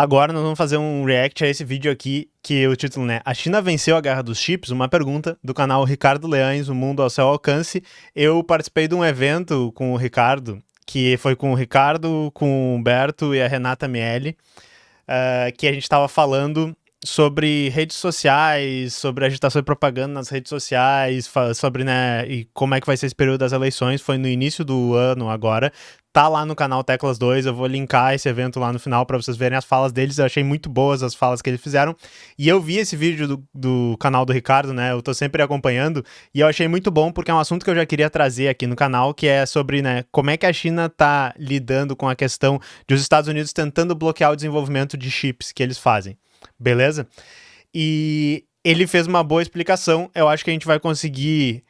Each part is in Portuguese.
Agora nós vamos fazer um react a esse vídeo aqui, que o título é A China venceu a guerra dos chips? Uma pergunta, do canal Ricardo Leães, O Mundo ao Seu Alcance. Eu participei de um evento com o Ricardo, que foi com o Ricardo, com o Humberto e a Renata Miele, que a gente estava falando sobre redes sociais, sobre agitação e propaganda nas redes sociais, sobre, né, e como é que vai ser esse período das eleições. Foi no início do ano agora. Tá lá no canal Teclas 2, eu vou linkar esse evento lá no final para vocês verem as falas deles. Eu achei muito boas as falas que eles fizeram. E eu vi esse vídeo do canal do Ricardo, né? Eu tô sempre acompanhando. E eu achei muito bom porque é um assunto que eu já queria trazer aqui no canal, que é sobre, né, como é que a China tá lidando com a questão de os Estados Unidos tentando bloquear o desenvolvimento de chips que eles fazem. Beleza? E ele fez uma boa explicação. Eu acho que a gente vai conseguir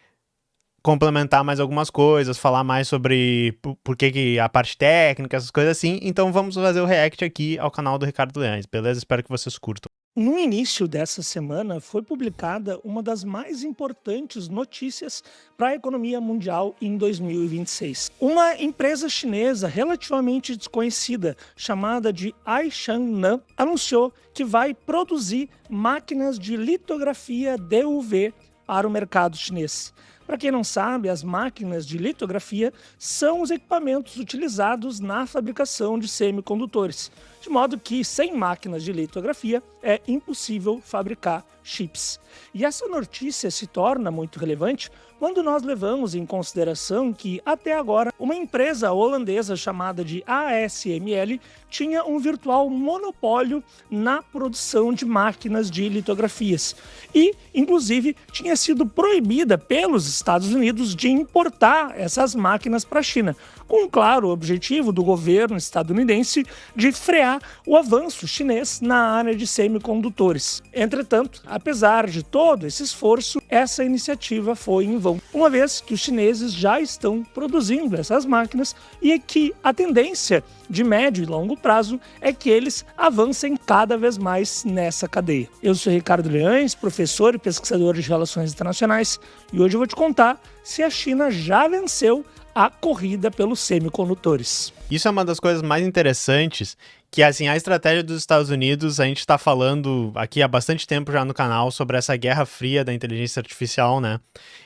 complementar mais algumas coisas, falar mais sobre por que a parte técnica, essas coisas assim. Então vamos fazer o react aqui ao canal do Ricardo Leães, beleza? Espero que vocês curtam. No início dessa semana, foi publicada uma das mais importantes notícias para a economia mundial em 2026. Uma empresa chinesa relativamente desconhecida, chamada de Aishan anunciou que vai produzir máquinas de litografia DUV para o mercado chinês. Para quem não sabe, as máquinas de litografia são os equipamentos utilizados na fabricação de semicondutores, de modo que sem máquinas de litografia é impossível fabricar chips. E essa notícia se torna muito relevante quando nós levamos em consideração que, até agora, uma empresa holandesa chamada de ASML tinha um virtual monopólio na produção de máquinas de litografias e, inclusive, tinha sido proibida pelos Estados Unidos de importar essas máquinas para a China, com o claro objetivo do governo estadunidense de frear o avanço chinês na área de semicondutores. Entretanto, apesar de todo esse esforço, essa iniciativa foi em vão, uma vez que os chineses já estão produzindo essas máquinas e que a tendência de médio e longo prazo é que eles avancem cada vez mais nessa cadeia. Eu sou Ricardo Leães, professor e pesquisador de Relações Internacionais, e hoje eu vou te contar se a China já venceu a corrida pelos semicondutores. Isso é uma das coisas mais interessantes, que assim, a estratégia dos Estados Unidos, a gente está falando aqui há bastante tempo já no canal sobre essa guerra fria da inteligência artificial, né?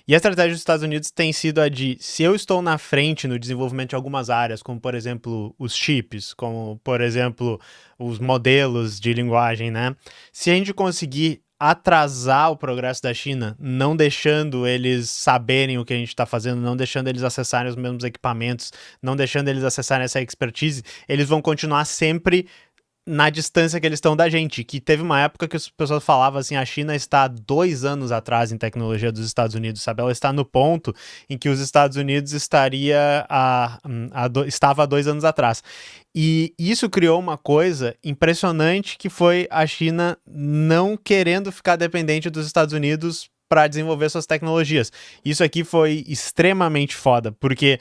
E a estratégia dos Estados Unidos tem sido a de, se eu estou na frente no desenvolvimento de algumas áreas, como por exemplo os chips, como por exemplo os modelos de linguagem, né? Se a gente conseguir atrasar o progresso da China, não deixando eles saberem o que a gente está fazendo, não deixando eles acessarem os mesmos equipamentos, não deixando eles acessarem essa expertise, eles vão continuar sempre na distância que eles estão da gente, que teve uma época que as pessoas falavam assim, a China está há 2 anos atrás em tecnologia dos Estados Unidos, sabe? Ela está no ponto em que os Estados Unidos estava há 2 anos atrás. E isso criou uma coisa impressionante, que foi a China não querendo ficar dependente dos Estados Unidos para desenvolver suas tecnologias. Isso aqui foi extremamente foda, porque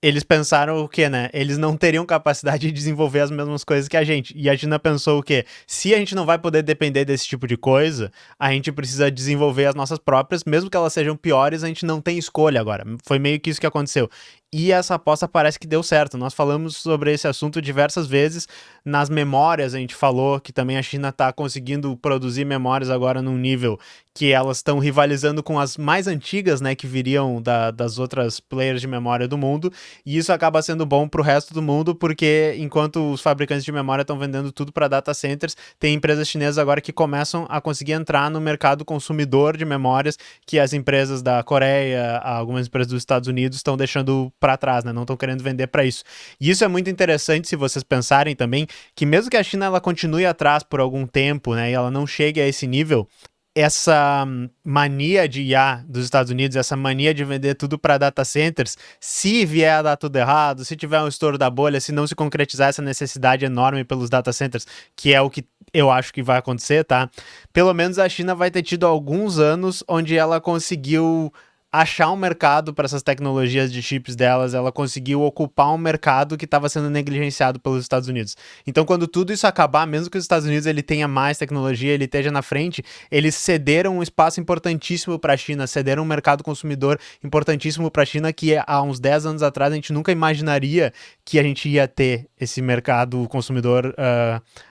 eles pensaram o quê, né? Eles não teriam capacidade de desenvolver as mesmas coisas que a gente. E a China pensou o quê? Se a gente não vai poder depender desse tipo de coisa, a gente precisa desenvolver as nossas próprias, mesmo que elas sejam piores, a gente não tem escolha agora. Foi meio que isso que aconteceu. E essa aposta parece que deu certo. Nós falamos sobre esse assunto diversas vezes. Nas memórias a gente falou que também a China está conseguindo produzir memórias agora num nível que elas estão rivalizando com as mais antigas, né, que viriam das outras players de memória do mundo. E isso acaba sendo bom para o resto do mundo, porque enquanto os fabricantes de memória estão vendendo tudo para data centers, tem empresas chinesas agora que começam a conseguir entrar no mercado consumidor de memórias, que as empresas da Coreia, algumas empresas dos Estados Unidos estão deixando para trás, né? Não estão querendo vender para isso. E isso é muito interessante se vocês pensarem também que mesmo que a China ela continue atrás por algum tempo, né, e ela não chegue a esse nível, essa mania de IA dos Estados Unidos, essa mania de vender tudo para data centers, se vier a dar tudo errado, se tiver um estouro da bolha, se não se concretizar essa necessidade enorme pelos data centers, que é o que eu acho que vai acontecer, tá? Pelo menos a China vai ter tido alguns anos onde ela conseguiu achar um mercado para essas tecnologias de chips delas, ela conseguiu ocupar um mercado que estava sendo negligenciado pelos Estados Unidos. Então, quando tudo isso acabar, mesmo que os Estados Unidos ele tenha mais tecnologia, ele esteja na frente, eles cederam um espaço importantíssimo para a China, cederam um mercado consumidor importantíssimo para a China, que há uns 10 anos atrás a gente nunca imaginaria que a gente ia ter esse mercado consumidor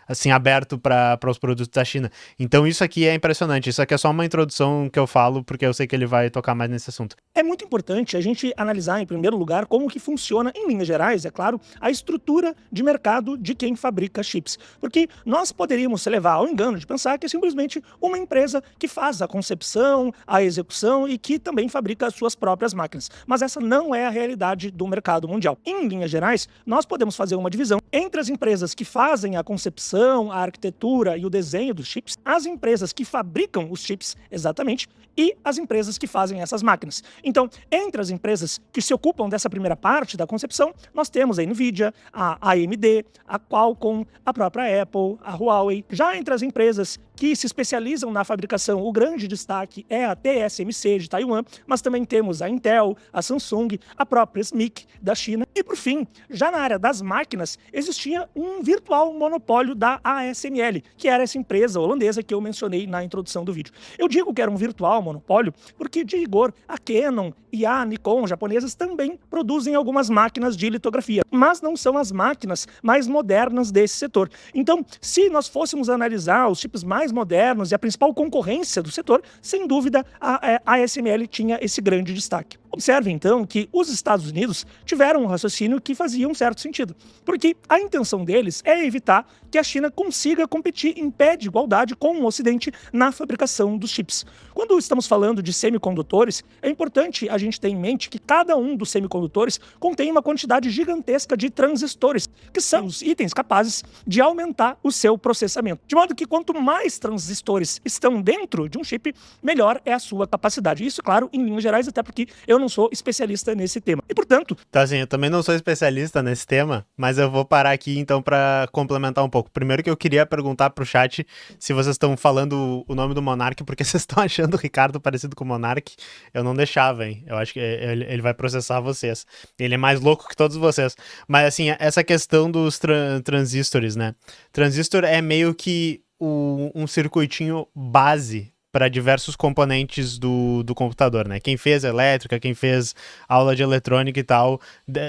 assim, aberto para os produtos da China. Então isso aqui é impressionante. Isso aqui é só uma introdução que eu falo, porque eu sei que ele vai tocar mais nesse assunto. É muito importante a gente analisar, em primeiro lugar, como que funciona, em linhas gerais, é claro, a estrutura de mercado de quem fabrica chips. Porque nós poderíamos se levar ao engano de pensar que é simplesmente uma empresa que faz a concepção, a execução e que também fabrica as suas próprias máquinas. Mas essa não é a realidade do mercado mundial. Em linhas gerais, nós podemos fazer uma divisão entre as empresas que fazem a concepção, a arquitetura e o desenho dos chips, as empresas que fabricam os chips, exatamente, e as empresas que fazem essas máquinas. Então, entre as empresas que se ocupam dessa primeira parte da concepção, nós temos a NVIDIA, a AMD, a Qualcomm, a própria Apple, a Huawei. Já entre as empresas que se especializam na fabricação, o grande destaque é a TSMC de Taiwan, mas também temos a Intel, a Samsung, a própria SMIC da China. E por fim, já na área das máquinas, existia um virtual monopólio da ASML, que era essa empresa holandesa que eu mencionei na introdução do vídeo. Eu digo que era um virtual monopólio porque, de rigor, a Canon e a Nikon japonesas também produzem algumas máquinas de litografia, mas não são as máquinas mais modernas desse setor. Então, se nós fôssemos analisar os chips mais modernos e a principal concorrência do setor, sem dúvida a ASML tinha esse grande destaque. Observe então que os Estados Unidos tiveram um raciocínio que fazia um certo sentido, porque a intenção deles é evitar que a China consiga competir em pé de igualdade com o Ocidente na fabricação dos chips. Quando estamos falando de semicondutores, é importante a gente ter em mente que cada um dos semicondutores contém uma quantidade gigantesca de transistores, que são os itens capazes de aumentar o seu processamento. De modo que quanto mais transistores estão dentro de um chip, melhor é a sua capacidade. Isso, claro, em linhas gerais, até porque eu não sou especialista nesse tema. E, portanto... Então, assim, eu também não sou especialista nesse tema, mas eu vou parar aqui, então, para complementar um pouco. Primeiro que eu queria perguntar pro chat se vocês estão falando o nome do Monark, porque vocês estão achando o Ricardo parecido com o Monark. Eu não deixava, hein? Eu acho que ele vai processar vocês. Ele é mais louco que todos vocês. Mas, assim, essa questão dos transistores, né? Transistor é meio que um circuitinho base para diversos componentes do computador, né? Quem fez elétrica, quem fez aula de eletrônica e tal,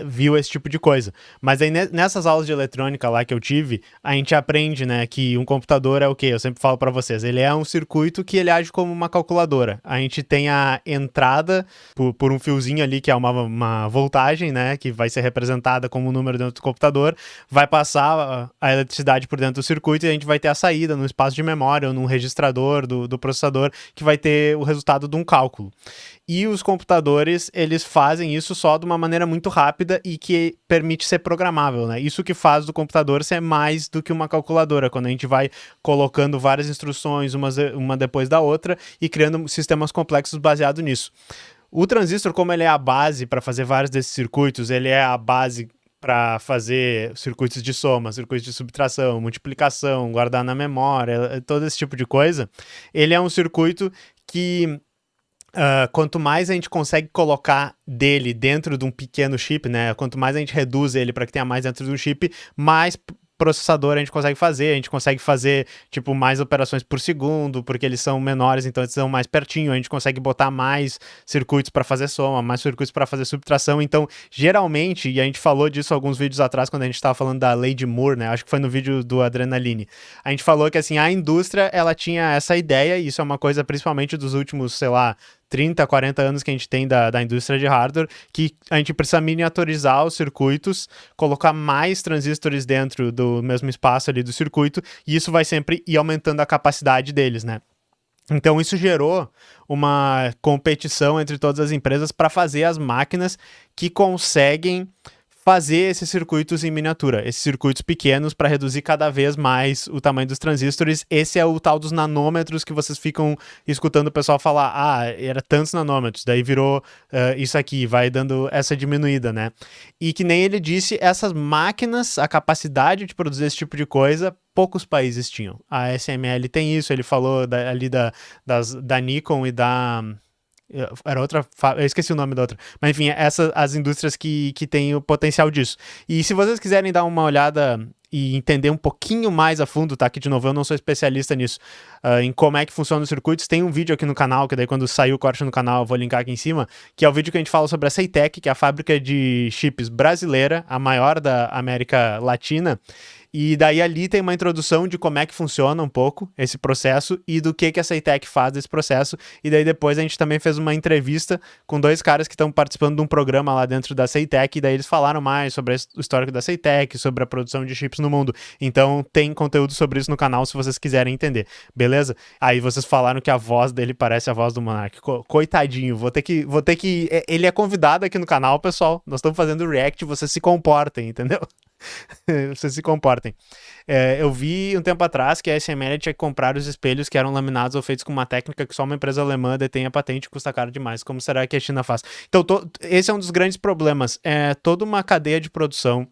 viu esse tipo de coisa. Mas aí nessas aulas de eletrônica lá que eu tive, a gente aprende, né, que um computador é o quê? Eu sempre falo para vocês, ele é um circuito que ele age como uma calculadora. A gente tem a entrada por um fiozinho ali, que é uma voltagem, né, que vai ser representada como um número dentro do computador, vai passar a eletricidade por dentro do circuito e a gente vai ter a saída no espaço de memória ou num registrador do processador, que vai ter o resultado de um cálculo. E os computadores, eles fazem isso só de uma maneira muito rápida e que permite ser programável, né? Isso que faz do computador ser mais do que uma calculadora, quando a gente vai colocando várias instruções, uma depois da outra, e criando sistemas complexos baseados nisso. O transistor, como ele é a base para fazer vários desses circuitos, ele é a base para fazer circuitos de soma, circuitos de subtração, multiplicação, guardar na memória, todo esse tipo de coisa, ele é um circuito que quanto mais a gente consegue colocar dele dentro de um pequeno chip, né? Quanto mais a gente reduz ele para que tenha mais dentro de um chip, mais processador a gente consegue fazer tipo mais operações por segundo, porque eles são menores, então eles são mais pertinho, a gente consegue botar mais circuitos para fazer soma, mais circuitos para fazer subtração. Então geralmente, e a gente falou disso alguns vídeos atrás quando a gente estava falando da lei de Moore, né, acho que foi no vídeo do Adrenaline, a gente falou que assim, a indústria ela tinha essa ideia, e isso é uma coisa principalmente dos últimos, sei lá, 30, 40 anos que a gente tem da indústria de hardware, que a gente precisa miniaturizar os circuitos, colocar mais transistores dentro do mesmo espaço ali do circuito, e isso vai sempre ir aumentando a capacidade deles, né? Então isso gerou uma competição entre todas as empresas para fazer as máquinas que conseguem fazer esses circuitos em miniatura, esses circuitos pequenos para reduzir cada vez mais o tamanho dos transistores. Esse é o tal dos nanômetros que vocês ficam escutando o pessoal falar, era tantos nanômetros, daí virou isso aqui, vai dando essa diminuída, né? E que nem ele disse, essas máquinas, a capacidade de produzir esse tipo de coisa, poucos países tinham. A ASML tem isso, ele falou ali da Nikon e da... Era outra, eu esqueci o nome da outra, mas enfim, as indústrias que têm o potencial disso. E se vocês quiserem dar uma olhada e entender um pouquinho mais a fundo, tá? Aqui de novo, eu não sou especialista nisso, em como é que funciona os circuitos, tem um vídeo aqui no canal, que daí quando sair o corte no canal eu vou linkar aqui em cima, que é o vídeo que a gente fala sobre a Seitec, que é a fábrica de chips brasileira, a maior da América Latina, E daí ali tem uma introdução de como é que funciona um pouco esse processo e do que a Ceitec faz desse processo. E daí depois a gente também fez uma entrevista com 2 caras que estão participando de um programa lá dentro da Ceitec, e daí eles falaram mais sobre o histórico da Ceitec, sobre a produção de chips no mundo. Então tem conteúdo sobre isso no canal se vocês quiserem entender, beleza? Aí vocês falaram que a voz dele parece a voz do Monark. Coitadinho, vou ter que... Ele é convidado aqui no canal, pessoal. Nós estamos fazendo react, vocês se comportem, entendeu? Vocês se comportem. Eu vi um tempo atrás que a ASML tinha que comprar os espelhos que eram laminados ou feitos com uma técnica que só uma empresa alemã detém a patente e custa caro demais. Como será que a China faz? Então, esse é um dos grandes problemas. É toda uma cadeia de produção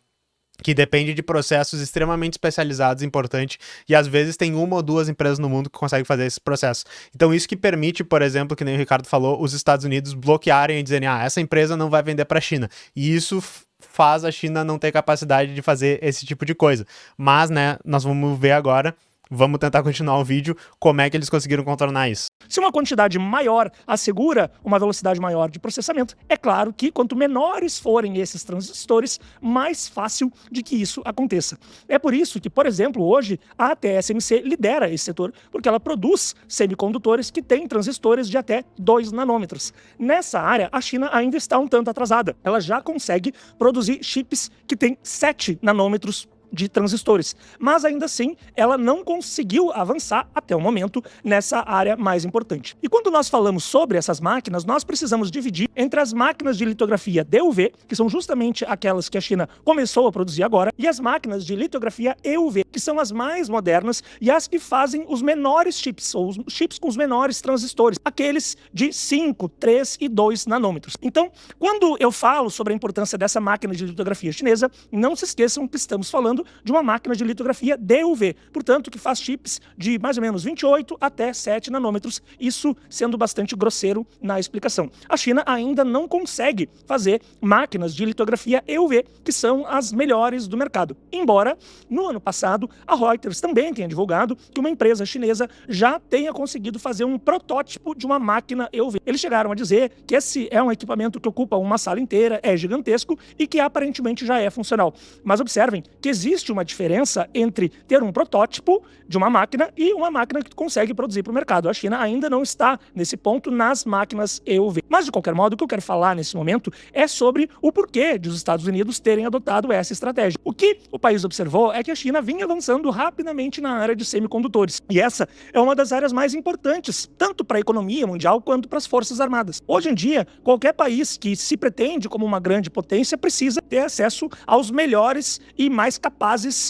que depende de processos extremamente especializados, importante, e às vezes tem 1 ou 2 empresas no mundo que conseguem fazer esse processo. Então isso que permite, por exemplo, que nem o Ricardo falou, os Estados Unidos bloquearem e dizerem, essa empresa não vai vender para a China. E isso faz a China não ter capacidade de fazer esse tipo de coisa. Mas, né, nós vamos ver agora, vamos tentar continuar o vídeo, como é que eles conseguiram contornar isso. Se uma quantidade maior assegura uma velocidade maior de processamento, é claro que quanto menores forem esses transistores, mais fácil de que isso aconteça. É por isso que, por exemplo, hoje a TSMC lidera esse setor, porque ela produz semicondutores que têm transistores de até 2 nanômetros. Nessa área, a China ainda está um tanto atrasada. Ela já consegue produzir chips que têm 7 nanômetros de transistores, mas ainda assim ela não conseguiu avançar até o momento nessa área mais importante. E quando nós falamos sobre essas máquinas, nós precisamos dividir entre as máquinas de litografia DUV, que são justamente aquelas que a China começou a produzir agora, e as máquinas de litografia EUV, que são as mais modernas e as que fazem os menores chips, ou os chips com os menores transistores, aqueles de 5, 3 e 2 nanômetros. Então, quando eu falo sobre a importância dessa máquina de litografia chinesa, não se esqueçam que estamos falando de uma máquina de litografia DUV, portanto, que faz chips de mais ou menos 28 até 7 nanômetros, isso sendo bastante grosseiro na explicação. A China ainda não consegue fazer máquinas de litografia EUV, que são as melhores do mercado. Embora, no ano passado, a Reuters também tenha divulgado que uma empresa chinesa já tenha conseguido fazer um protótipo de uma máquina EUV. Eles chegaram a dizer que esse é um equipamento que ocupa uma sala inteira, é gigantesco e que aparentemente já é funcional. Mas observem que existe uma diferença entre ter um protótipo de uma máquina e uma máquina que consegue produzir para o mercado. A China ainda não está nesse ponto nas máquinas EUV. Mas, de qualquer modo, o que eu quero falar nesse momento é sobre o porquê de os Estados Unidos terem adotado essa estratégia. O que o país observou é que a China vinha avançando rapidamente na área de semicondutores. E essa é uma das áreas mais importantes, tanto para a economia mundial quanto para as forças armadas. Hoje em dia, qualquer país que se pretende como uma grande potência precisa ter acesso aos melhores e mais capazes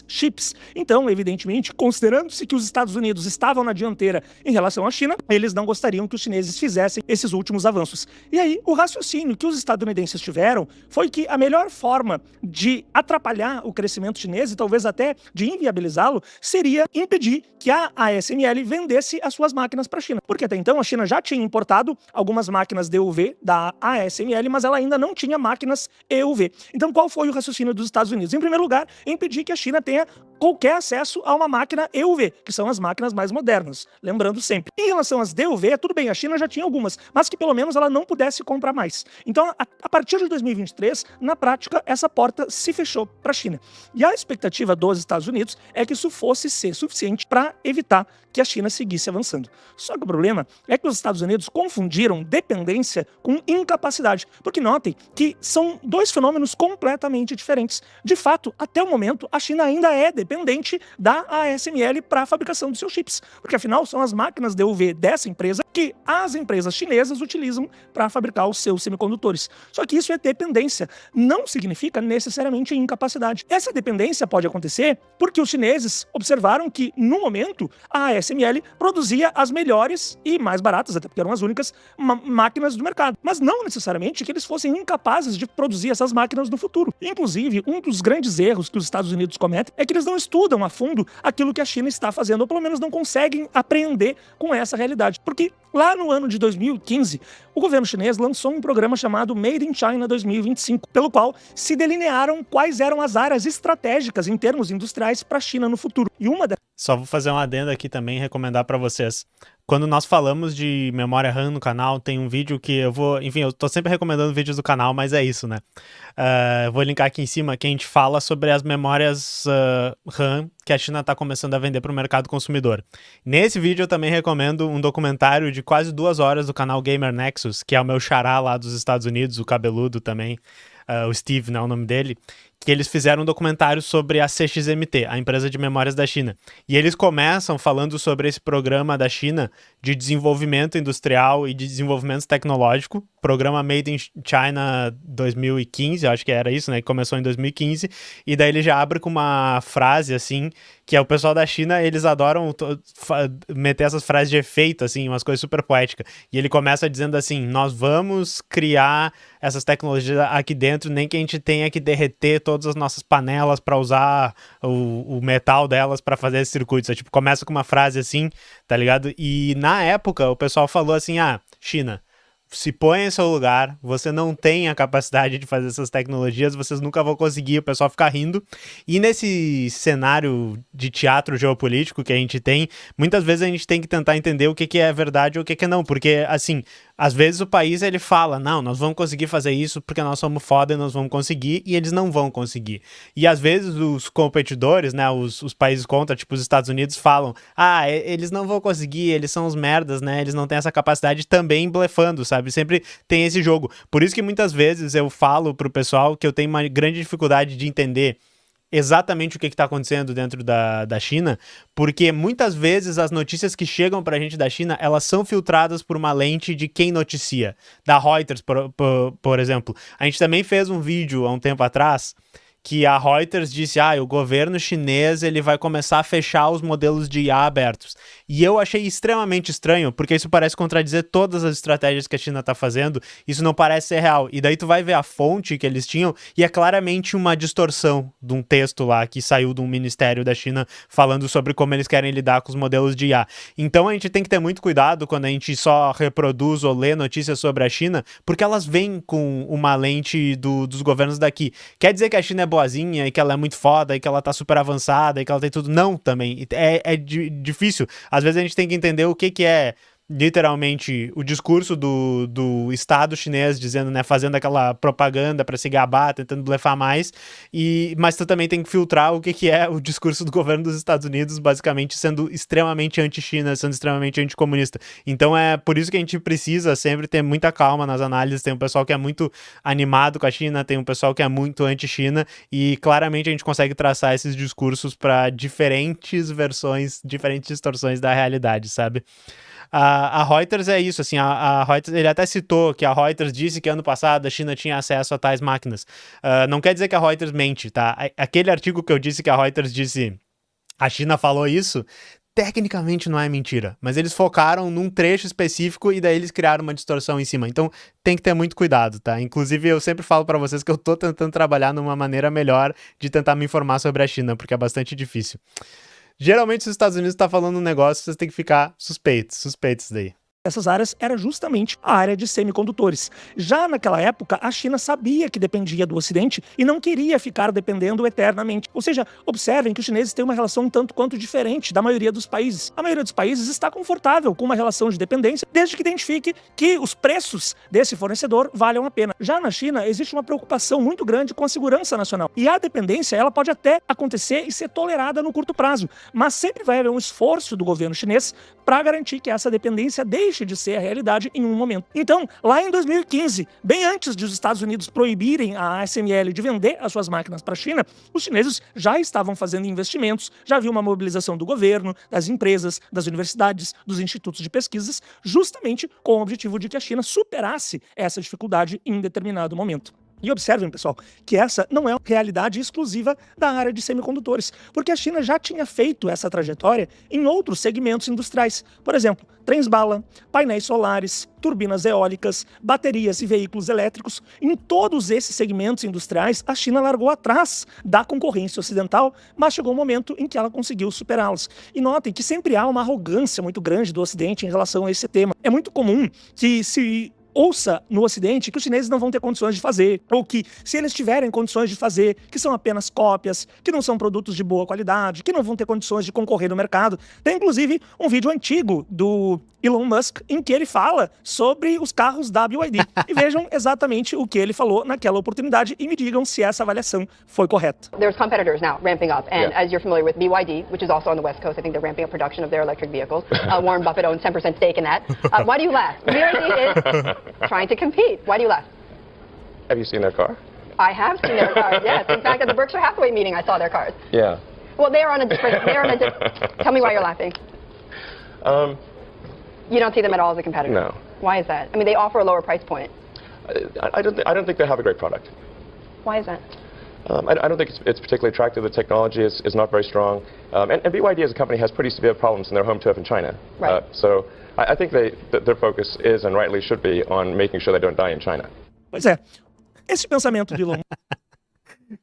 chips. Então, evidentemente, considerando-se que os Estados Unidos estavam na dianteira em relação à China, eles não gostariam que os chineses fizessem esses últimos avanços. E aí, o raciocínio que os estadunidenses tiveram foi que a melhor forma de atrapalhar o crescimento chinês e talvez até de inviabilizá-lo seria impedir que a ASML vendesse as suas máquinas para a China. Porque até então a China já tinha importado algumas máquinas DUV da ASML, mas ela ainda não tinha máquinas EUV. Então, qual foi o raciocínio dos Estados Unidos? Em primeiro lugar, impedir que a China tenha qualquer acesso a uma máquina EUV, que são as máquinas mais modernas, lembrando sempre. Em relação às DUV, tudo bem, a China já tinha algumas, mas que pelo menos ela não pudesse comprar mais. Então, a partir de 2023, na prática, essa porta se fechou para a China. E a expectativa dos Estados Unidos é que isso fosse ser suficiente para evitar que a China seguisse avançando. Só que o problema é que os Estados Unidos confundiram dependência com incapacidade, porque notem que são 2 fenômenos completamente diferentes. De fato, até o momento, a China ainda é dependente da ASML para a fabricação dos seus chips, porque afinal são as máquinas DUV dessa empresa que as empresas chinesas utilizam para fabricar os seus semicondutores. Só que isso é dependência, não significa necessariamente incapacidade. Essa dependência pode acontecer porque os chineses observaram que, no momento, a ASML produzia as melhores e mais baratas, até porque eram as únicas máquinas do mercado, mas não necessariamente que eles fossem incapazes de produzir essas máquinas no futuro. Inclusive, um dos grandes erros que os Estados Unidos cometem é que eles não estudam a fundo aquilo que a China está fazendo, ou pelo menos não conseguem aprender com essa realidade. Porque lá no ano de 2015, o governo chinês lançou um programa chamado Made in China 2025, pelo qual se delinearam quais eram as áreas estratégicas em termos industriais para a China no futuro. E uma Só vou fazer um adendo aqui também e recomendar para vocês. Quando nós falamos de memória RAM no canal, tem um vídeo que eu vou... Enfim, eu tô sempre recomendando vídeos do canal, mas é isso, né? Vou linkar aqui em cima que a gente fala sobre as memórias RAM que a China tá começando a vender para o mercado consumidor. Nesse vídeo eu também recomendo um documentário de quase 2 horas do canal Gamer Nexus, que é o meu xará lá dos Estados Unidos, o cabeludo também, o Steve, né, o nome dele, que eles fizeram um documentário sobre a CXMT, a empresa de memórias da China. E eles começam falando sobre esse programa da China de desenvolvimento industrial e de desenvolvimento tecnológico, programa Made in China 2015, acho que era isso, né, que começou em 2015, e daí ele já abre com uma frase, assim, que é o pessoal da China, eles adoram meter essas frases de efeito, assim, umas coisas super poéticas. E ele começa dizendo assim, nós vamos criar essas tecnologias aqui dentro, nem que a gente tenha que derreter todas as nossas panelas para usar o metal delas para fazer esses circuitos. É, tipo, começa com uma frase assim, tá ligado? E na época o pessoal falou assim, China, se põe em seu lugar, você não tem a capacidade de fazer essas tecnologias, vocês nunca vão conseguir, o pessoal fica rindo. E nesse cenário de teatro geopolítico que a gente tem, muitas vezes a gente tem que tentar entender o que é verdade ou o que não, porque, assim, às vezes o país, ele fala, não, nós vamos conseguir fazer isso porque nós somos foda e nós vamos conseguir, e eles não vão conseguir. E às vezes os competidores, né, os países contra, tipo os Estados Unidos, falam, eles não vão conseguir, eles são os merdas, né, eles não têm essa capacidade, também blefando, sabe? Sempre tem esse jogo. Por isso que muitas vezes eu falo pro pessoal que eu tenho uma grande dificuldade de entender exatamente o que está acontecendo dentro da China, porque muitas vezes as notícias que chegam pra gente da China, elas são filtradas por uma lente de quem noticia, da Reuters, por exemplo. A gente também fez um vídeo há um tempo atrás que a Reuters disse, o governo chinês ele vai começar a fechar os modelos de IA abertos. E eu achei extremamente estranho, porque isso parece contradizer todas as estratégias que a China está fazendo, isso não parece ser real. E daí tu vai ver a fonte que eles tinham, e é claramente uma distorção de um texto lá, que saiu de um ministério da China, falando sobre como eles querem lidar com os modelos de IA. Então a gente tem que ter muito cuidado quando a gente só reproduz ou lê notícias sobre a China, porque elas vêm com uma lente dos governos daqui. Quer dizer que a China é boazinha e que ela é muito foda e que ela tá super avançada e que ela tem tudo. Não, também. É difícil. Às vezes a gente tem que entender o que é literalmente o discurso do Estado chinês dizendo, né, fazendo aquela propaganda para se gabar, tentando blefar mais, mas tu também tem que filtrar o que é o discurso do governo dos Estados Unidos, basicamente sendo extremamente anti-China, sendo extremamente anticomunista. Então é por isso que a gente precisa sempre ter muita calma nas análises. Tem um pessoal que é muito animado com a China, tem um pessoal que é muito anti-China, e claramente a gente consegue traçar esses discursos para diferentes versões, diferentes distorções da realidade, sabe? A Reuters é isso, assim, a Reuters, ele até citou que a Reuters disse que ano passado a China tinha acesso a tais máquinas. Não quer dizer que a Reuters mente, tá? Aquele artigo que eu disse que a Reuters disse, a China falou isso, tecnicamente não é mentira, mas eles focaram num trecho específico e daí eles criaram uma distorção em cima. Então tem que ter muito cuidado, tá? Inclusive eu sempre falo pra vocês que eu tô tentando trabalhar numa maneira melhor de tentar me informar sobre a China, porque é bastante difícil. Geralmente, se os Estados Unidos tá falando um negócio, vocês têm que ficar suspeitos daí. Essas áreas era justamente a área de semicondutores. Já naquela época, a China sabia que dependia do Ocidente e não queria ficar dependendo eternamente. Ou seja, observem que os chineses têm uma relação um tanto quanto diferente da maioria dos países. A maioria dos países está confortável com uma relação de dependência, desde que identifique que os preços desse fornecedor valham a pena. Já na China, existe uma preocupação muito grande com a segurança nacional. E a dependência, ela pode até acontecer e ser tolerada no curto prazo, mas sempre vai haver um esforço do governo chinês para garantir que essa dependência deixe de ser a realidade em um momento. Então, lá em 2015, bem antes de os Estados Unidos proibirem a ASML de vender as suas máquinas para a China, os chineses já estavam fazendo investimentos, já havia uma mobilização do governo, das empresas, das universidades, dos institutos de pesquisas, justamente com o objetivo de que a China superasse essa dificuldade em determinado momento. E observem, pessoal, que essa não é uma realidade exclusiva da área de semicondutores, porque a China já tinha feito essa trajetória em outros segmentos industriais. Por exemplo, trens-bala, painéis solares, turbinas eólicas, baterias e veículos elétricos. Em todos esses segmentos industriais, a China largou atrás da concorrência ocidental, mas chegou um momento em que ela conseguiu superá-los. E notem que sempre há uma arrogância muito grande do Ocidente em relação a esse tema. É muito comum que se ouça no Ocidente que os chineses não vão ter condições de fazer, ou que, se eles tiverem condições de fazer, que são apenas cópias, que não são produtos de boa qualidade, que não vão ter condições de concorrer no mercado. Tem, inclusive, um vídeo antigo do Elon Musk em que ele fala sobre os carros da BYD. E vejam exatamente o que ele falou naquela oportunidade e me digam se essa avaliação foi correta. There's competitors now ramping up, and as you're familiar with BYD, which is also on the West Coast, I think they're ramping up production of their electric vehicles. Warren Buffett owns 10% stake in that. Why do you laugh? BYD is trying to compete. Why do you laugh? Have you seen their car? I have seen their cars, yes. In fact, at the Berkshire Hathaway meeting, I saw their cars. Yeah. Well, they are on a different, tell me why you're laughing. You don't see them at all as a competitor? No. Why is that? I mean, they offer a lower price point. I don't think they have a great product. Why is that? I don't think it's particularly attractive. The technology is not very strong. And BYD as a company has pretty severe problems in their home turf in China. Right. So I think their focus is, and rightly should be, on making sure they don't die in China. Pois é, esse pensamento de Elon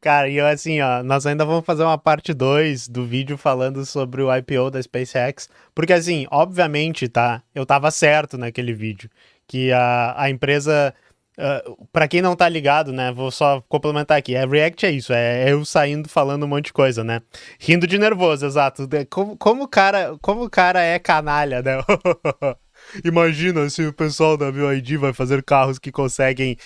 Cara, e eu assim, ó, nós ainda vamos fazer uma parte 2 do vídeo falando sobre o IPO da SpaceX, porque assim, obviamente, tá, eu tava certo naquele vídeo, que a empresa, pra quem não tá ligado, né, vou só complementar aqui, React é isso, é eu saindo falando um monte de coisa, né, rindo de nervoso, exato, como o cara é canalha, né, imagina se o pessoal da BYD vai fazer carros que conseguem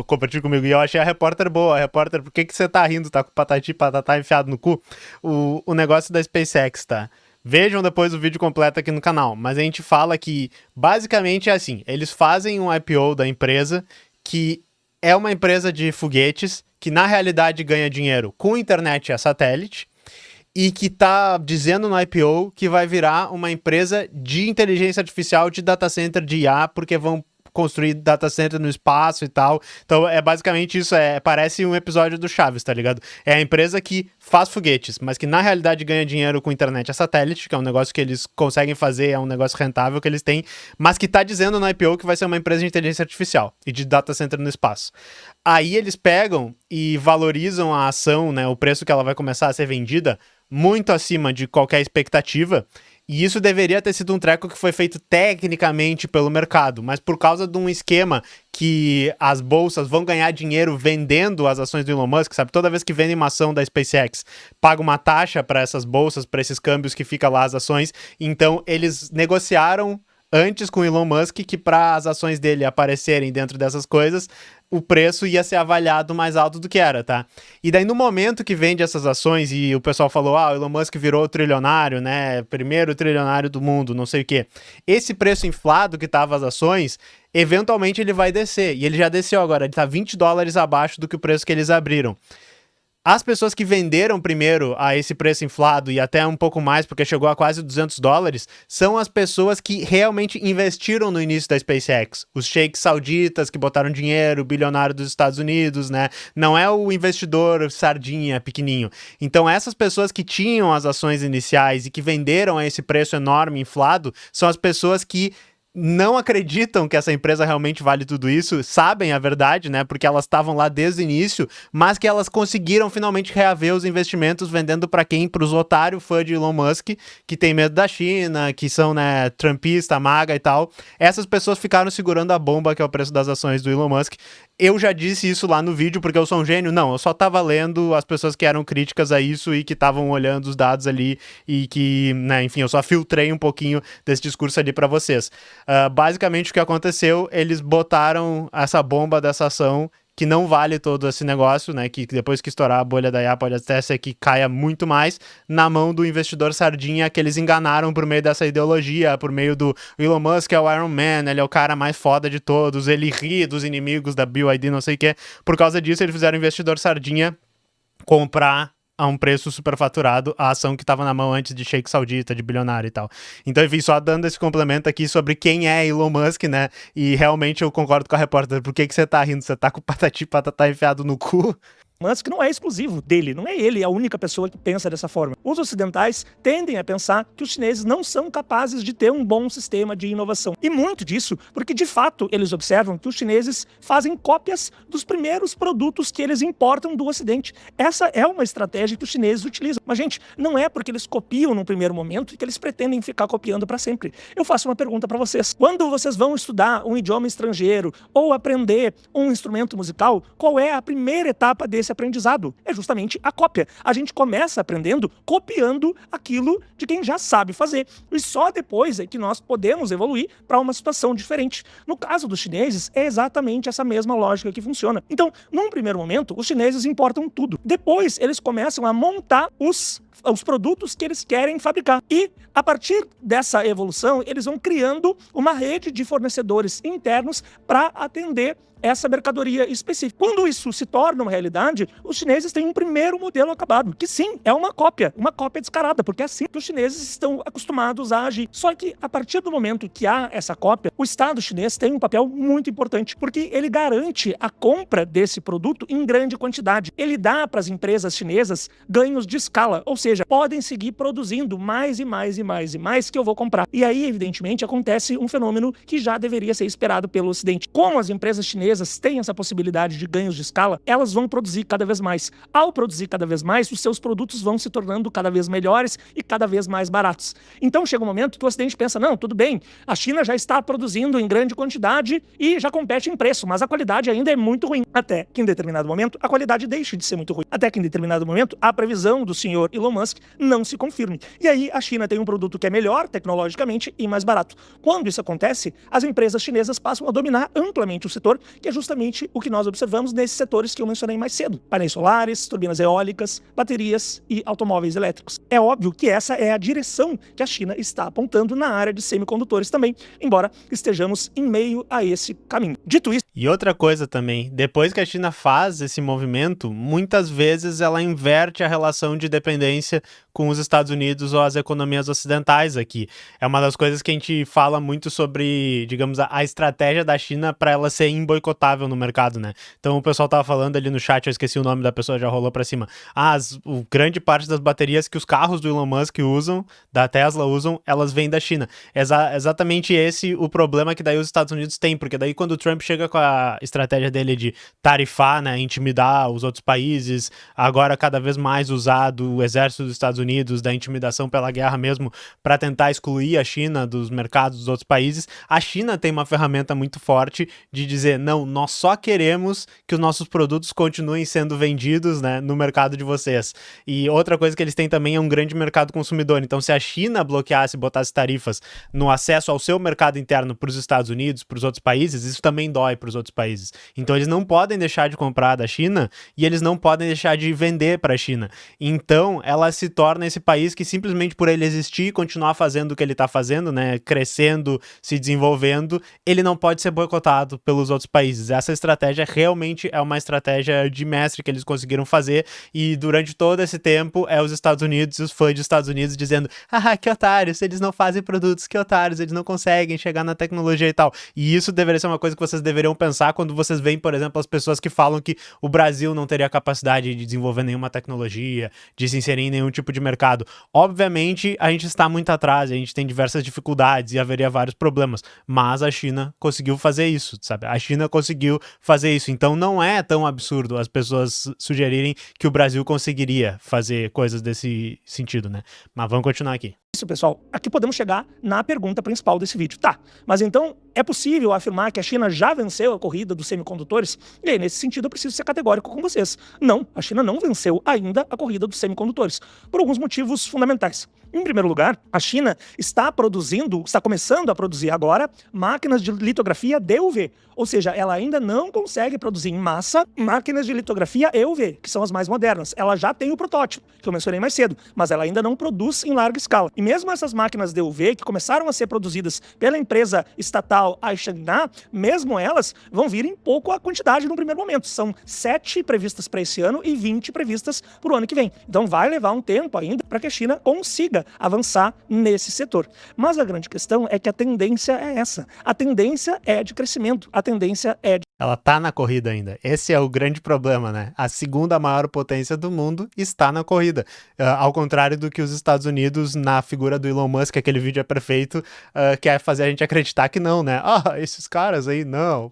competir comigo. E eu achei a repórter boa. A repórter, por que você tá rindo? Tá com patati patatá enfiado no cu? O negócio da SpaceX, tá? Vejam depois o vídeo completo aqui no canal. Mas a gente fala que, basicamente, é assim. Eles fazem um IPO da empresa que é uma empresa de foguetes que, na realidade, ganha dinheiro com internet a satélite. E que tá dizendo no IPO que vai virar uma empresa de inteligência artificial, de data center, de IA, porque vão construir data center no espaço e tal. Então é basicamente isso, parece um episódio do Chaves, tá ligado? É a empresa que faz foguetes, mas que na realidade ganha dinheiro com internet a satélite, que é um negócio que eles conseguem fazer, é um negócio rentável que eles têm, mas que tá dizendo no IPO que vai ser uma empresa de inteligência artificial e de data center no espaço. Aí eles pegam e valorizam a ação, né, o preço que ela vai começar a ser vendida, muito acima de qualquer expectativa, e isso deveria ter sido um treco que foi feito tecnicamente pelo mercado, mas por causa de um esquema que as bolsas vão ganhar dinheiro vendendo as ações do Elon Musk, sabe? Toda vez que vendem uma ação da SpaceX, paga uma taxa para essas bolsas, para esses câmbios que fica lá as ações, então eles negociaram antes com o Elon Musk que para as ações dele aparecerem dentro dessas coisas, o preço ia ser avaliado mais alto do que era, tá? E daí no momento que vende essas ações e o pessoal falou, o Elon Musk virou trilionário, né? Primeiro trilionário do mundo, não sei o quê. Esse preço inflado que tava as ações, eventualmente ele vai descer. E ele já desceu agora, ele tá $20 abaixo do que o preço que eles abriram. As pessoas que venderam primeiro a esse preço inflado e até um pouco mais, porque chegou a quase $200, são as pessoas que realmente investiram no início da SpaceX. Os sheiks sauditas que botaram dinheiro, o bilionário dos Estados Unidos, né? Não é o investidor sardinha pequenininho. Então essas pessoas que tinham as ações iniciais e que venderam a esse preço enorme inflado, são as pessoas que não acreditam que essa empresa realmente vale tudo isso, sabem a verdade, né, porque elas estavam lá desde o início, mas que elas conseguiram finalmente reaver os investimentos vendendo para quem? Para os otários fã de Elon Musk, que tem medo da China, que são, né, trumpista, maga e tal. Essas pessoas ficaram segurando a bomba que é o preço das ações do Elon Musk. Eu já disse isso lá no vídeo porque eu sou um gênio? Não, eu só tava lendo as pessoas que eram críticas a isso e que estavam olhando os dados ali e que, né, enfim, eu só filtrei um pouquinho desse discurso ali para vocês. Basicamente o que aconteceu, eles botaram essa bomba dessa ação que não vale todo esse negócio, né, que depois que estourar a bolha da IA pode até ser que caia muito mais, na mão do investidor sardinha que eles enganaram por meio dessa ideologia, por meio do Elon Musk é o Iron Man, ele é o cara mais foda de todos, ele ri dos inimigos da BYD, não sei o que. Por causa disso, eles fizeram o investidor sardinha comprar a um preço superfaturado a ação que estava na mão antes de sheik saudita, de bilionário e tal. Então, enfim, só dando esse complemento aqui sobre quem é Elon Musk, né? E realmente eu concordo com a repórter. Por que você tá rindo? Você tá com o patati patatá enfiado no cu? Musk não é exclusivo dele, não é ele a única pessoa que pensa dessa forma. Os ocidentais tendem a pensar que os chineses não são capazes de ter um bom sistema de inovação. E muito disso porque, de fato, eles observam que os chineses fazem cópias dos primeiros produtos que eles importam do Ocidente. Essa é uma estratégia que os chineses utilizam. Mas, gente, não é porque eles copiam num primeiro momento que eles pretendem ficar copiando para sempre. Eu faço uma pergunta para vocês. Quando vocês vão estudar um idioma estrangeiro ou aprender um instrumento musical, qual é a primeira etapa desse aprendizado? É justamente a cópia. A gente começa aprendendo copiando aquilo de quem já sabe fazer. E só depois é que nós podemos evoluir para uma situação diferente. No caso dos chineses, é exatamente essa mesma lógica que funciona. Então, num primeiro momento, os chineses importam tudo. Depois, eles começam a montar os produtos que eles querem fabricar. E, a partir dessa evolução, eles vão criando uma rede de fornecedores internos para atender essa mercadoria específica. Quando isso se torna uma realidade, os chineses têm um primeiro modelo acabado, que sim, é uma cópia descarada, porque é assim que os chineses estão acostumados a agir. Só que, a partir do momento que há essa cópia, o Estado chinês tem um papel muito importante, porque ele garante a compra desse produto em grande quantidade. Ele dá para as empresas chinesas ganhos de escala, ou seja, podem seguir produzindo mais e mais e mais e mais que eu vou comprar. E aí, evidentemente, acontece um fenômeno que já deveria ser esperado pelo Ocidente. Como as empresas chinesas têm essa possibilidade de ganhos de escala, elas vão produzir cada vez mais. Ao produzir cada vez mais, os seus produtos vão se tornando cada vez melhores e cada vez mais baratos. Então chega um momento que o Ocidente pensa, não, tudo bem, a China já está produzindo em grande quantidade e já compete em preço, mas a qualidade ainda é muito ruim. Até que em determinado momento a qualidade deixe de ser muito ruim. Até que em determinado momento a previsão do senhor Elon Musk não se confirme. E aí a China tem um produto que é melhor tecnologicamente e mais barato. Quando isso acontece, as empresas chinesas passam a dominar amplamente o setor, que é justamente o que nós observamos nesses setores que eu mencionei mais cedo. Painéis solares, turbinas eólicas, baterias e automóveis elétricos. É óbvio que essa é a direção que a China está apontando na área de semicondutores também, embora estejamos em meio a esse caminho. Dito isso... E outra coisa também, depois que a China faz esse movimento, muitas vezes ela inverte a relação de dependência com os Estados Unidos ou as economias ocidentais aqui. É uma das coisas que a gente fala muito sobre, digamos, a estratégia da China para ela ser imboicotável no mercado, né? Então o pessoal tava falando ali no chat, eu esqueci o nome da pessoa, já rolou para cima. Grande parte das baterias que os carros do Elon Musk usam, da Tesla usam, elas vêm da China. Exatamente esse o problema que daí os Estados Unidos têm, porque daí quando o Trump chega com a estratégia dele de tarifar, né, intimidar os outros países, agora cada vez mais usado o exército dos Estados Unidos, da intimidação pela guerra mesmo, para tentar excluir a China dos mercados dos outros países, a China tem uma ferramenta muito forte de dizer, não, nós só queremos que os nossos produtos continuem sendo vendidos, né, no mercado de vocês. E outra coisa que eles têm também é um grande mercado consumidor. Então, se a China bloqueasse, botasse tarifas no acesso ao seu mercado interno para os Estados Unidos, para os outros países, isso também dói para os outros países. Então, eles não podem deixar de comprar da China e eles não podem deixar de vender para a China. Então, ela se torna esse país que simplesmente por ele existir e continuar fazendo o que ele está fazendo, né, crescendo, se desenvolvendo, ele não pode ser boicotado pelos outros países. Essa estratégia realmente é uma estratégia de mestre que eles conseguiram fazer e durante todo esse tempo é os Estados Unidos e os fãs dos Estados Unidos dizendo, que otários, eles não fazem produtos, que otários, eles não conseguem chegar na tecnologia e tal. E isso deveria ser uma coisa que vocês deveriam pensar quando vocês veem, por exemplo, as pessoas que falam que o Brasil não teria capacidade de desenvolver nenhuma tecnologia, de se inserir em nenhum tipo de mercado. Obviamente, a gente está muito atrás, a gente tem diversas dificuldades e haveria vários problemas, mas a China conseguiu fazer isso, sabe? A China conseguiu fazer isso, então não é tão absurdo as pessoas sugerirem que o Brasil conseguiria fazer coisas desse sentido, né? Mas vamos continuar aqui. Isso, pessoal, aqui podemos chegar na pergunta principal desse vídeo. Tá, mas então é possível afirmar que a China já venceu a corrida dos semicondutores? E aí, nesse sentido, eu preciso ser categórico com vocês. Não, a China não venceu ainda a corrida dos semicondutores, por alguns motivos fundamentais. Em primeiro lugar, a China está começando a produzir agora máquinas de litografia DUV, ou seja, ela ainda não consegue produzir em massa máquinas de litografia EUV, que são as mais modernas. Ela já tem o protótipo, que eu mencionei mais cedo, mas ela ainda não produz em larga escala. E mesmo essas máquinas DUV, que começaram a ser produzidas pela empresa estatal Aishina, mesmo elas vão vir em pouco a quantidade no primeiro momento. São 7 previstas para esse ano e 20 previstas para o ano que vem. Então vai levar um tempo ainda para que a China consiga avançar nesse setor. Mas a grande questão é que a tendência é essa. A tendência é de crescimento. A tendência é de Ela tá na corrida ainda. Esse é o grande problema, né? A segunda maior potência do mundo está na corrida. Ao contrário do que os Estados Unidos, na figura do Elon Musk, aquele vídeo é perfeito, quer fazer a gente acreditar que não, né? Ah, esses caras aí, não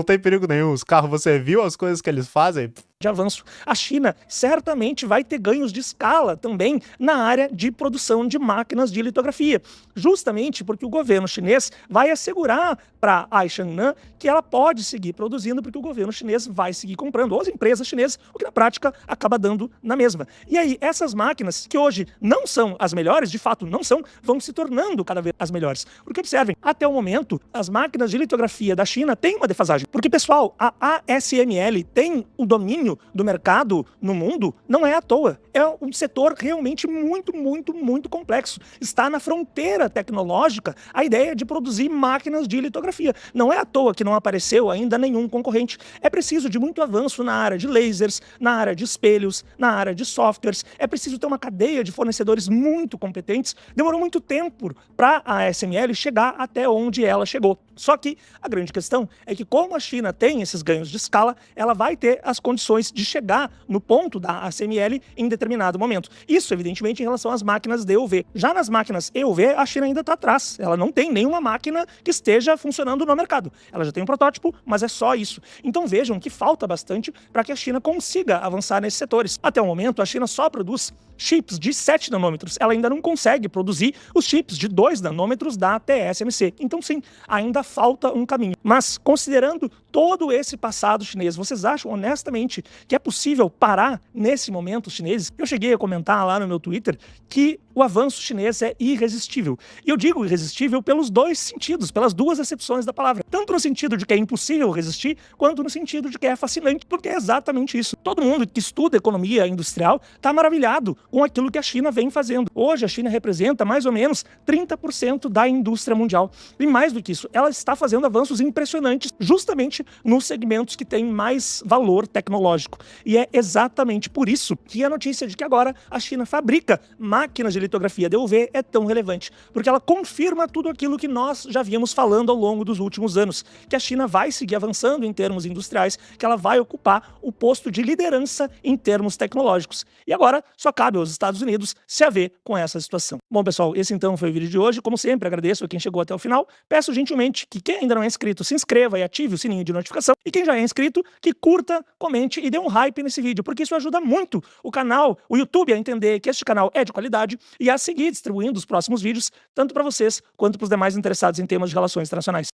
tem perigo nenhum. Os carros, você viu as coisas que eles fazem? De avanço. A China certamente vai ter ganhos de escala também na área de produção de máquinas de litografia, justamente porque o governo chinês vai assegurar para a Aishan que ela pode seguir produzindo, porque o governo chinês vai seguir comprando, ou as empresas chinesas, o que na prática acaba dando na mesma. E aí, essas máquinas, que hoje não são as melhores, de fato não são, vão se tornando cada vez as melhores. Porque observem, até o momento, as máquinas de litografia da China têm uma defasagem. Porque, pessoal, a ASML tem o domínio do mercado no mundo, não é à toa. É um setor realmente muito complexo. Está na fronteira tecnológica a ideia de produzir máquinas de litografia. Não é à toa que não apareceu ainda nenhum concorrente. É preciso de muito avanço na área de lasers, na área de espelhos, na área de softwares. É preciso ter uma cadeia de fornecedores muito competentes. Demorou muito tempo para a ASML chegar até onde ela chegou. Só que a grande questão é que, como a China tem esses ganhos de escala, ela vai ter as condições de chegar no ponto da ASML em determinado momento. Isso, evidentemente, em relação às máquinas DUV. Já nas máquinas EUV, a China ainda está atrás. Ela não tem nenhuma máquina que esteja funcionando no mercado. Ela já tem um protótipo, mas é só isso. Então vejam que falta bastante para que a China consiga avançar nesses setores. Até o momento, a China só produz chips de 7 nanômetros. Ela ainda não consegue produzir os chips de 2 nanômetros da TSMC. Então sim, ainda falta um caminho. Mas, considerando todo esse passado chinês, vocês acham honestamente que é possível parar nesse momento os chineses? Eu cheguei a comentar lá no meu Twitter que o avanço chinês é irresistível. E eu digo irresistível pelos dois sentidos, pelas duas acepções da palavra. Tanto no sentido de que é impossível resistir, quanto no sentido de que é fascinante, porque é exatamente isso. Todo mundo que estuda economia industrial está maravilhado com aquilo que a China vem fazendo. Hoje a China representa mais ou menos 30% da indústria mundial. E mais do que isso, ela está fazendo avanços impressionantes justamente nos segmentos que têm mais valor tecnológico. E é exatamente por isso que a notícia de que agora a China fabrica máquinas de litografia DUV é tão relevante, porque ela confirma tudo aquilo que nós já víamos falando ao longo dos últimos anos, que a China vai seguir avançando em termos industriais, que ela vai ocupar o posto de liderança em termos tecnológicos. E agora só cabe aos Estados Unidos se haver com essa situação. Bom, pessoal, esse então foi o vídeo de hoje. Como sempre, agradeço a quem chegou até o final. Peço gentilmente que quem ainda não é inscrito se inscreva e ative o sininho de notificação. E quem já é inscrito, que curta, comente e dê um hype nesse vídeo, porque isso ajuda muito o canal, o YouTube, a entender que este canal é de qualidade e a seguir distribuindo os próximos vídeos, tanto para vocês quanto para os demais interessados em temas de relações internacionais.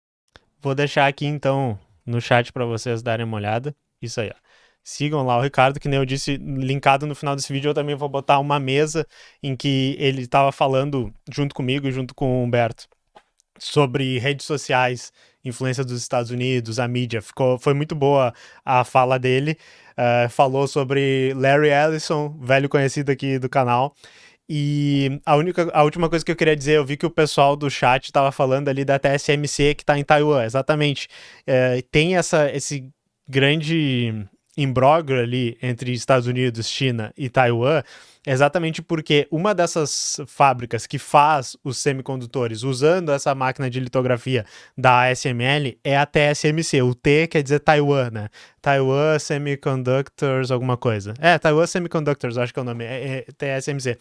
Vou deixar aqui então no chat para vocês darem uma olhada. Isso aí, ó. Sigam lá o Ricardo, que nem eu disse, linkado no final desse vídeo. Eu também vou botar uma mesa em que ele estava falando junto comigo e junto com o Humberto sobre redes sociais, influência dos Estados Unidos, a mídia. Foi muito boa a fala dele. Falou sobre Larry Ellison, velho conhecido aqui do canal. E a última coisa que eu queria dizer, eu vi que o pessoal do chat estava falando ali da TSMC que está em Taiwan, exatamente. Tem esse grande imbróglio ali entre Estados Unidos, China e Taiwan, exatamente porque uma dessas fábricas que faz os semicondutores usando essa máquina de litografia da ASML é a TSMC. O T quer dizer Taiwan, né? Taiwan Semiconductors alguma coisa. Taiwan Semiconductors, acho que é o nome, é TSMC.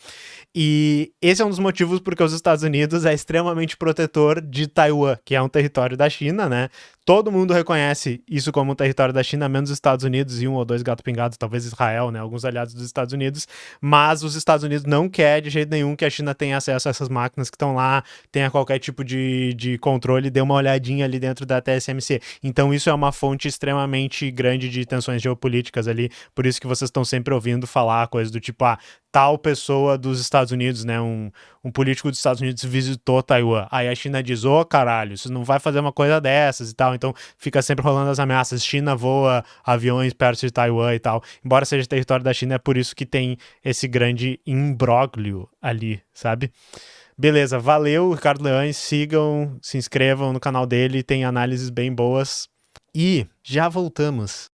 E esse é um dos motivos porque os Estados Unidos é extremamente protetor de Taiwan, que é um território da China, né? Todo mundo reconhece isso como um território da China, menos os Estados Unidos e um ou dois gato-pingados, talvez Israel, né? Alguns aliados dos Estados Unidos, mas os Estados Unidos não querem de jeito nenhum que a China tenha acesso a essas máquinas que estão lá, tenha qualquer tipo de controle, dê uma olhadinha ali dentro da TSMC. Então isso é uma fonte extremamente grande de tensões geopolíticas ali, por isso que vocês estão sempre ouvindo falar coisas do tipo, tal pessoa dos Estados Unidos, né, um político dos Estados Unidos visitou Taiwan. Aí a China diz, caralho, você não vai fazer uma coisa dessas e tal. Então fica sempre rolando as ameaças. China voa aviões perto de Taiwan e tal. Embora seja território da China, é por isso que tem esse grande imbróglio ali, sabe? Beleza, valeu, Ricardo Leões. Sigam, se inscrevam no canal dele, tem análises bem boas. E já voltamos.